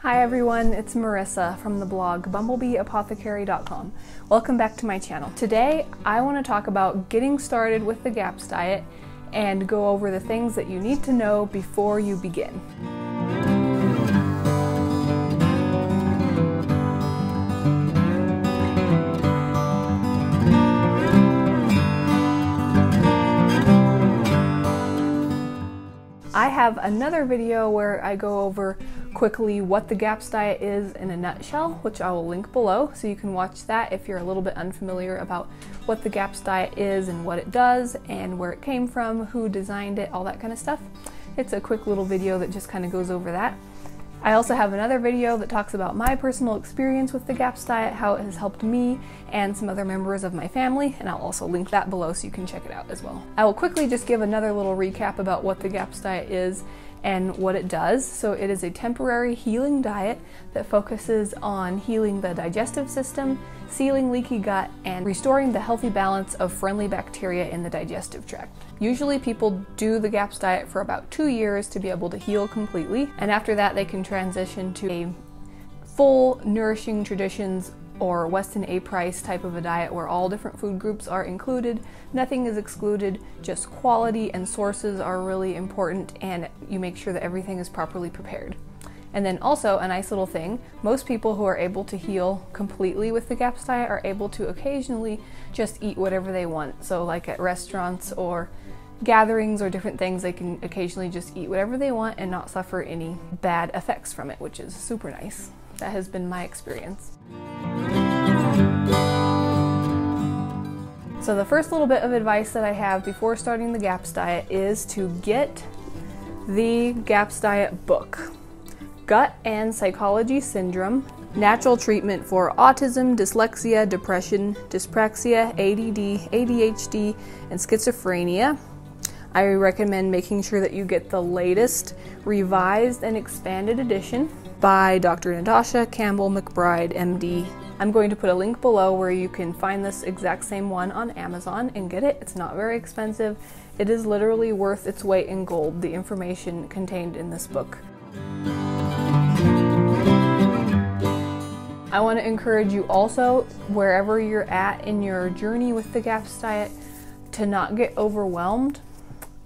Hi everyone, it's Marisa from the blog bumblebeeapothecary.com. Welcome back to my channel. Today I want to talk about getting started with the GAPS diet and go over the things that you need to know before you begin. I have another video where I go over quickly what the GAPS diet is in a nutshell, which I will link below, so you can watch that if you're a little bit unfamiliar about what the GAPS diet is and what it does and where it came from, who designed it, all that kind of stuff. It's a quick little video that just kind of goes over that. I also have another video that talks about my personal experience with the GAPS diet, how it has helped me and some other members of my family, and I'll also link that below so you can check it out as well. I will quickly just give another little recap about what the GAPS diet is and what it does. So it is a temporary healing diet that focuses on healing the digestive system, sealing leaky gut, and restoring the healthy balance of friendly bacteria in the digestive tract. Usually people do the GAPS diet for about 2 years to be able to heal completely, and after that they can transition to a full nourishing traditions or Weston A. Price type of a diet where all different food groups are included, nothing is excluded, just quality and sources are really important, and you make sure that everything is properly prepared. And then also a nice little thing, most people who are able to heal completely with the GAPS diet are able to occasionally just eat whatever they want. So like at restaurants or gatherings or different things, they can occasionally just eat whatever they want and not suffer any bad effects from it, which is super nice. That has been my experience. So the first little bit of advice that I have before starting the GAPS diet is to get the GAPS diet book. Gut and Psychology Syndrome, Natural Treatment for Autism, Dyslexia, Depression, Dyspraxia, ADD, ADHD, and Schizophrenia. I recommend making sure that you get the latest revised and expanded edition by Dr. Natasha Campbell McBride, MD. I'm going to put a link below where you can find this exact same one on Amazon and get it. It's not very expensive. It is literally worth its weight in gold, the information contained in this book. I want to encourage you also, wherever you're at in your journey with the GAPS diet, to not get overwhelmed.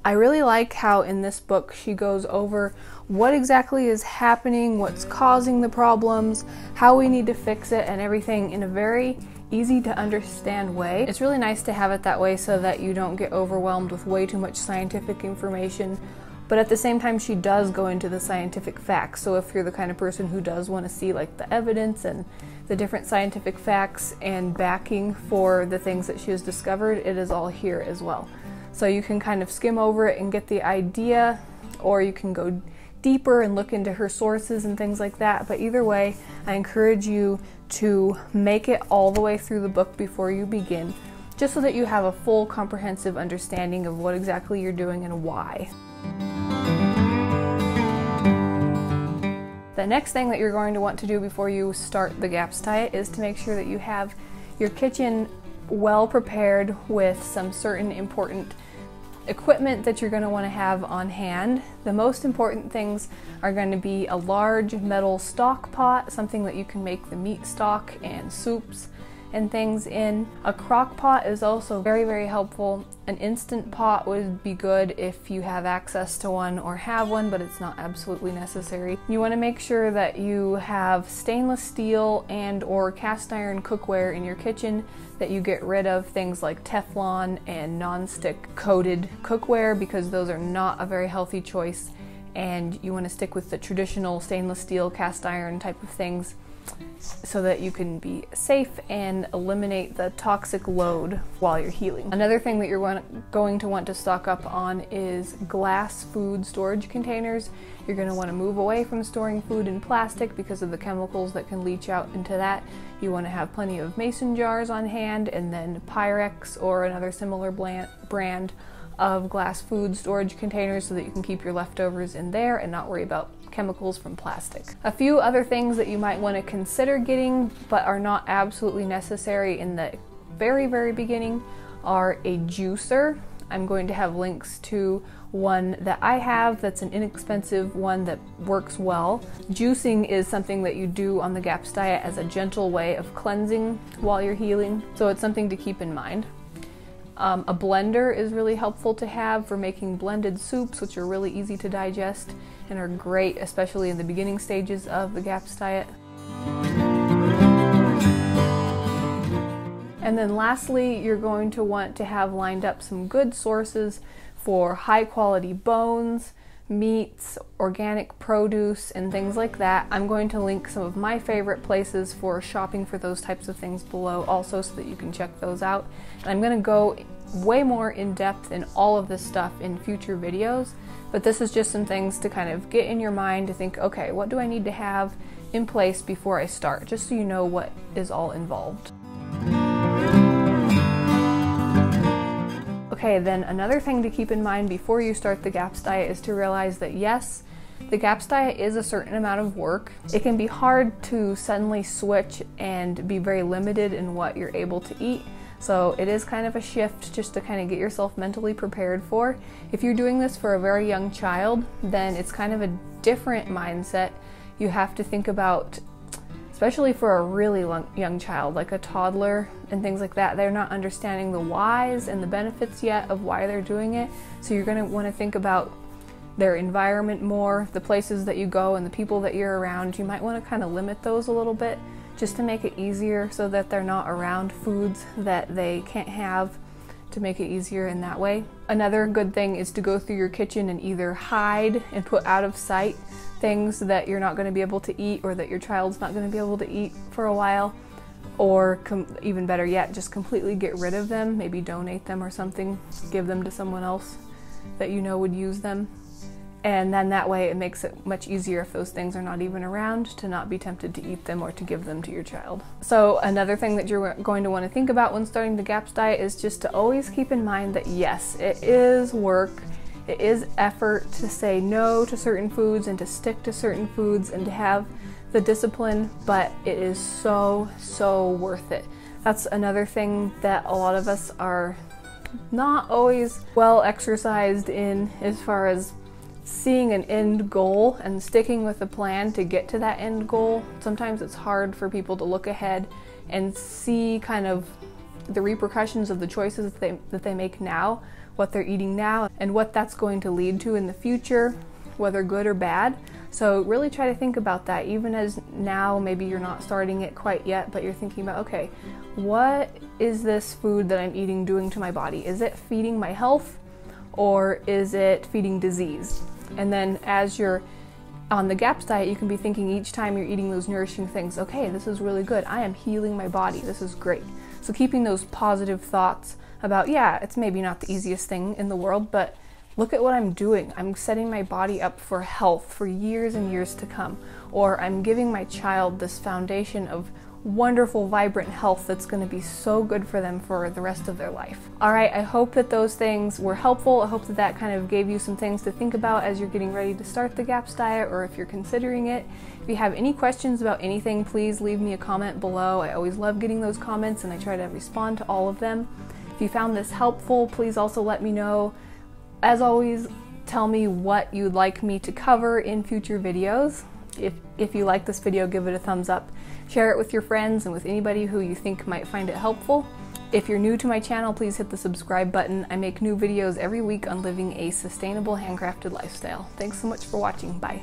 I really like how in this book she goes over what exactly is happening, what's causing the problems, how we need to fix it, and everything in a very easy to understand way. It's really nice to have it that way so that you don't get overwhelmed with way too much scientific information, but at the same time she does go into the scientific facts. So if you're the kind of person who does want to see like the evidence and the different scientific facts and backing for the things that she has discovered, it is all here as well. So you can kind of skim over it and get the idea, or you can go deeper and look into her sources and things like that. But either way, I encourage you to make it all the way through the book before you begin, just so that you have a full comprehensive understanding of what exactly you're doing and why. The next thing that you're going to want to do before you start the GAPS diet is to make sure that you have your kitchen well prepared with some certain important equipment that you're going to want to have on hand. The most important things are going to be a large metal stock pot, something that you can make the meat stock and soups and things in. A crock pot is also very, very helpful. An instant pot would be good if you have access to one or have one, but it's not absolutely necessary. You want to make sure that you have stainless steel and or cast iron cookware in your kitchen, that you get rid of things like Teflon and non-stick coated cookware, because those are not a very healthy choice, and you want to stick with the traditional stainless steel cast iron type of things so that you can be safe and eliminate the toxic load while you're healing. Another thing that you're going to want to stock up on is glass food storage containers. You're going to want to move away from storing food in plastic because of the chemicals that can leach out into that. You want to have plenty of mason jars on hand, and then Pyrex or another similar brand of glass food storage containers so that you can keep your leftovers in there and not worry about chemicals from plastic. A few other things that you might want to consider getting but are not absolutely necessary in the very, very beginning are a juicer. I'm going to have links to one that I have that's an inexpensive one that works well. Juicing is something that you do on the GAPS diet as a gentle way of cleansing while you're healing, so it's something to keep in mind. A blender is really helpful to have for making blended soups, which are really easy to digest and are great, especially in the beginning stages of the GAPS diet. And then lastly, you're going to want to have lined up some good sources for high quality bones, meats, organic produce, and things like that. I'm going to link some of my favorite places for shopping for those types of things below also, so that you can check those out. And I'm going to go way more in depth in all of this stuff in future videos, but this is just some things to kind of get in your mind to think, okay, what do I need to have in place before I start, just so you know what is all involved. Okay, then another thing to keep in mind before you start the GAPS diet is to realize that yes, the GAPS diet is a certain amount of work. It can be hard to suddenly switch and be very limited in what you're able to eat. So it is kind of a shift just to kind of get yourself mentally prepared for. If you're doing this for a very young child, then it's kind of a different mindset. You have to think about, especially for a really young child, like a toddler and things like that, they're not understanding the whys and the benefits yet of why they're doing it. So you're going to want to think about their environment more, the places that you go and the people that you're around. You might want to kind of limit those a little bit just to make it easier, so that they're not around foods that they can't have, to make it easier in that way. Another good thing is to go through your kitchen and either hide and put out of sight things that you're not going to be able to eat, or that your child's not going to be able to eat for a while, or even better yet, just completely get rid of them, maybe donate them or something, give them to someone else that you know would use them. And then that way it makes it much easier, if those things are not even around, to not be tempted to eat them or to give them to your child. So another thing that you're going to want to think about when starting the GAPS diet is just to always keep in mind that yes, it is work, it is effort to say no to certain foods and to stick to certain foods and to have the discipline, but it is so, so worth it. That's another thing that a lot of us are not always well exercised in, as far as seeing an end goal and sticking with a plan to get to that end goal. Sometimes it's hard for people to look ahead and see kind of the repercussions of the choices that they make now, what they're eating now, and what that's going to lead to in the future, whether good or bad. So really try to think about that, even as now maybe you're not starting it quite yet, but you're thinking about, okay, what is this food that I'm eating doing to my body? Is it feeding my health, or is it feeding disease? And then as you're on the GAPS diet, you can be thinking each time you're eating those nourishing things, okay, this is really good. I am healing my body. This is great. So keeping those positive thoughts about, yeah, it's maybe not the easiest thing in the world, but look at what I'm doing. I'm setting my body up for health for years and years to come. Or I'm giving my child this foundation of wonderful, vibrant health that's going to be so good for them for the rest of their life. All right, I hope that those things were helpful. I hope that that kind of gave you some things to think about as you're getting ready to start the GAPS diet, or if you're considering it. If you have any questions about anything, please leave me a comment below. I always love getting those comments and I try to respond to all of them. If you found this helpful, please also let me know. As always, tell me what you'd like me to cover in future videos. If you like this video, give it a thumbs up. Share it with your friends and with anybody who you think might find it helpful. If you're new to my channel, please hit the subscribe button. I make new videos every week on living a sustainable handcrafted lifestyle. Thanks so much for watching. Bye.